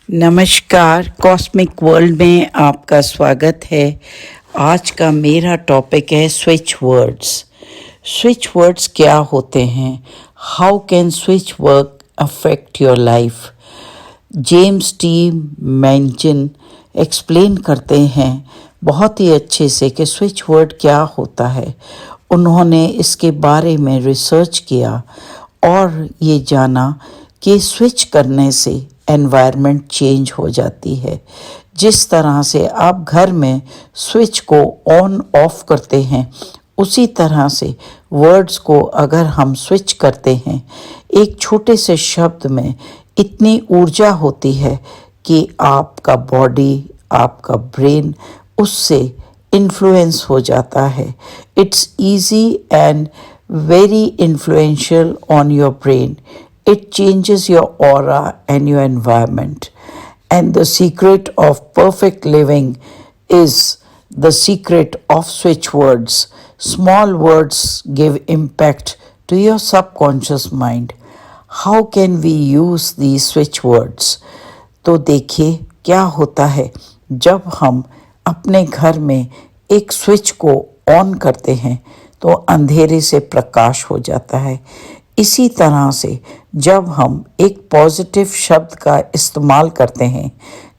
नमस्कार, cosmic world में आपका स्वागत है। आज का मेरा टॉपिक है स्विच वर्ड्स। स्विच वर्ड्स क्या होते हैं? How can switch word affect your life? James T Mangan explain करते हैं बहुत ही अच्छे से कि स्विच वर्ड क्या होता है। उन्होंने इसके बारे में रिसर्च किया और ये जाना कि स्विच करने से एनवायरनमेंट चेंज हो जाती है। जिस तरह से आप घर में स्विच को ऑन ऑफ करते हैं, उसी तरह से वर्ड्स को अगर हम स्विच करते हैं, एक छोटे से शब्द में इतनी ऊर्जा होती है कि आपका बॉडी, आपका ब्रेन उससे इन्फ्लुएंस हो जाता है। It's easy and very influential on your brain. It changes your aura and your environment. And the secret of perfect living is the secret of switch words. Small words give impact to your subconscious mind. How can we use these switch words? तो देखिए क्या होता है जब हम अपने घर में एक स्विच को ऑन करते हैं तो अंधेरे से प्रकाश हो जाता है। इसी तरह से जब हम एक पॉजिटिव शब्द का इस्तेमाल करते हैं,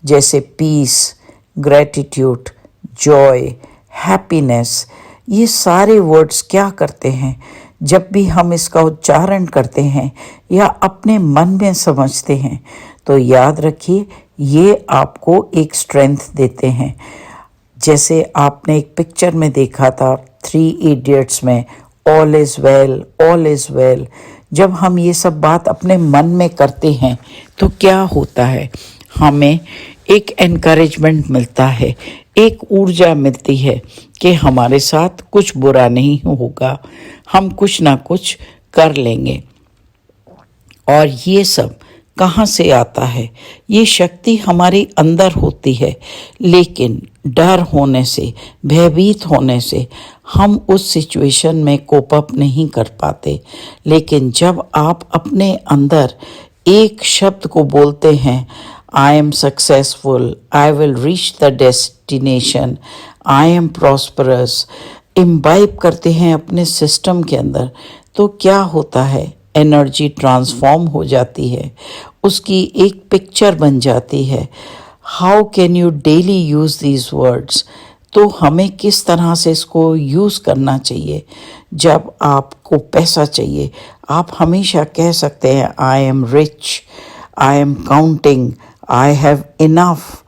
जैसे पीस, ग्रैटिट्यूड, जॉय, हैप्पीनेस, ये सारे वर्ड्स क्या करते हैं? जब भी हम इसका उच्चारण करते हैं या अपने मन में समझते हैं तो याद रखिए ये आपको एक स्ट्रेंथ देते हैं। जैसे आपने एक पिक्चर में देखा था 3 इडियट्स में, all is well, all is well. जब हम ये सब बात अपने मन में करते हैं तो क्या होता है? हमें एक एनकरेजमेंट मिलता है, एक ऊर्जा मिलती है कि हमारे साथ कुछ बुरा नहीं होगा, हम कुछ ना कुछ कर लेंगे। और ये सब कहाँ से आता है? ये शक्ति हमारे अंदर होती है, लेकिन डर होने से, भयभीत होने से हम उस सिचुएशन में कोप अप नहीं कर पाते। लेकिन जब आप अपने अंदर एक शब्द को बोलते हैं, आई am successful, I will reach the destination, I am prosperous, imbibe करते हैं अपने सिस्टम के अंदर, तो क्या होता है? एनर्जी ट्रांसफॉर्म हो जाती है, उसकी एक पिक्चर बन जाती है। How can you daily use these words? तो हमें किस तरह से इसको यूज़ करना चाहिए? जब आपको पैसा चाहिए, आप हमेशा कह सकते हैं I am rich, I am counting, I have enough.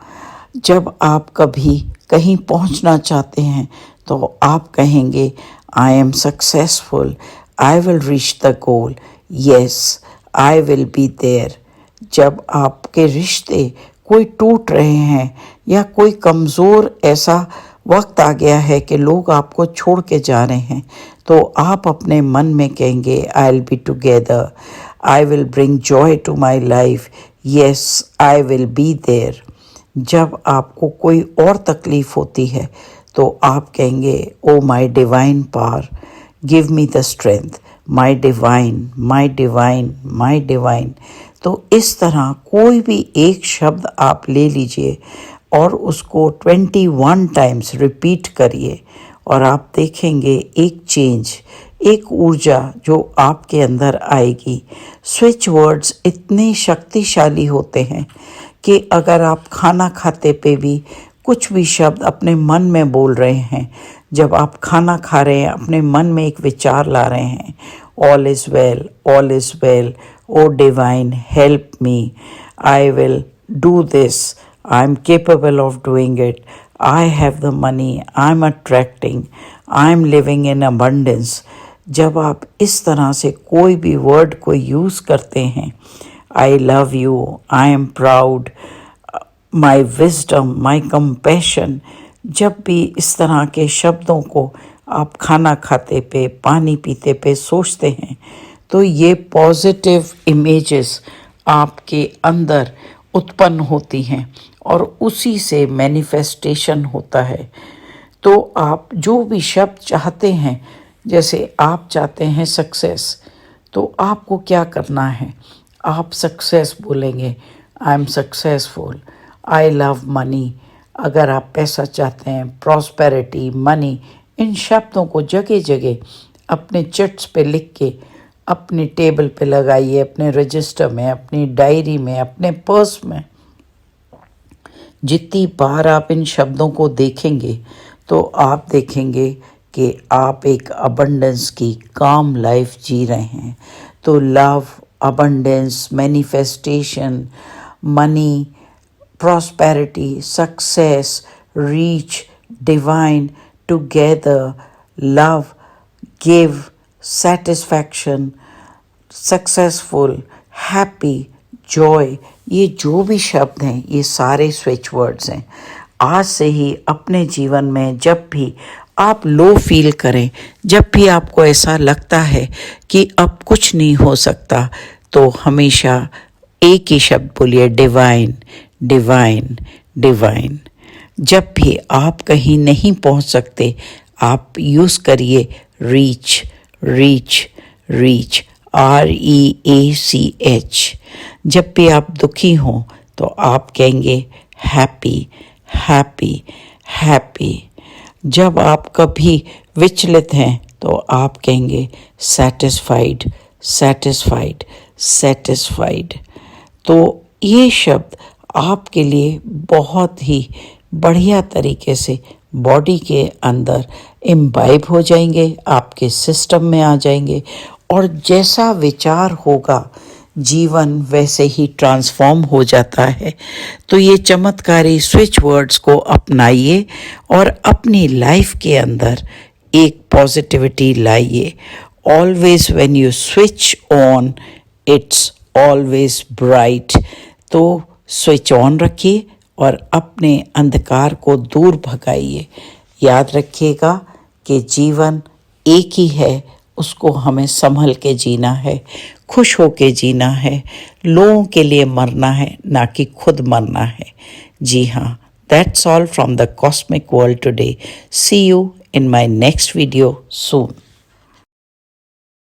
जब आप कभी कहीं पहुंचना चाहते हैं तो आप कहेंगे I am successful, I will reach the goal, yes I will be there. जब आपके रिश्ते कोई टूट रहे हैं या कोई कमज़ोर ऐसा वक्त आ गया है कि लोग आपको छोड़ के जा रहे हैं, तो आप अपने मन में कहेंगे I will be together, I will bring joy to my life, yes I will be there. जब आपको कोई और तकलीफ़ होती है तो आप कहेंगे oh my divine power, give me the strength, my divine, my divine, my divine. तो इस तरह कोई भी एक शब्द आप ले लीजिए और उसको 21 टाइम्स रिपीट करिए और आप देखेंगे एक चेंज, एक ऊर्जा जो आपके अंदर आएगी। स्विच वर्ड्स इतने शक्तिशाली होते हैं कि अगर आप खाना खाते पे भी कुछ भी शब्द अपने मन में बोल रहे हैं, जब आप खाना खा रहे हैं अपने मन में एक विचार ला रहे हैं, all is well, all is well, O divine help me, I will do this, I am capable of doing it, I have the money, I am attracting, I am living in abundance. जब आप इस तरह से कोई भी word को use करते हैं, I love you, I am proud, my wisdom, my compassion, जब भी इस तरह के शब्दों को आप खाना खाते पे, पानी पीते पे सोचते हैं तो ये पॉजिटिव इमेजेस आपके अंदर उत्पन्न होती हैं और उसी से मैनिफेस्टेशन होता है। तो आप जो भी शब्द चाहते हैं, जैसे आप चाहते हैं सक्सेस, तो आपको क्या करना है? आप सक्सेस बोलेंगे, आई am successful, I love money. अगर आप पैसा चाहते हैं, प्रॉस्पेरिटी, मनी, इन शब्दों को जगह जगह अपने चिट्स पे लिख के अपने टेबल पे लगाइए, अपने रजिस्टर में, अपनी डायरी में, अपने पर्स में। जितनी बार आप इन शब्दों को देखेंगे तो आप देखेंगे कि आप एक अबंडेंस की काम लाइफ जी रहे हैं। तो love, abundance, manifestation, money, prosperity, success, reach, divine, together, love, give, satisfaction, successful, happy, Joy, ये जो भी शब्द हैं ये सारे स्विच वर्ड्स हैं। आज से ही अपने जीवन में जब भी आप लो फील करें, जब भी आपको ऐसा लगता है कि अब कुछ नहीं हो सकता, तो हमेशा एक ही शब्द बोलिए, डिवाइन, डिवाइन, डिवाइन। जब भी आप कहीं नहीं पहुंच सकते, आप यूज़ करिए रीच, रीच, रीच, REACH। जब भी आप दुखी हों तो आप कहेंगे हैप्पी, हैप्पी, हैप्पी। जब आप कभी विचलित हैं तो आप कहेंगे सैटिस्फाइड, सैटिस्फाइड, सैटिस्फाइड। तो ये शब्द आपके लिए बहुत ही बढ़िया तरीके से बॉडी के अंदर इम्बाइब हो जाएंगे, आपके सिस्टम में आ जाएंगे, और जैसा विचार होगा जीवन वैसे ही ट्रांसफॉर्म हो जाता है। तो ये चमत्कारी स्विच वर्ड्स को अपनाइए और अपनी लाइफ के अंदर एक पॉजिटिविटी लाइए। Always when you switch on, it's always bright. तो स्विच ऑन रखिए और अपने अंधकार को दूर भगाइए। याद रखिएगा कि जीवन एक ही है, उसको हमें संभल के जीना है, खुश हो के जीना है, लोगों के लिए मरना है, ना कि खुद मरना है। जी हाँ, that's all from the cosmic world today. See you in my next video soon.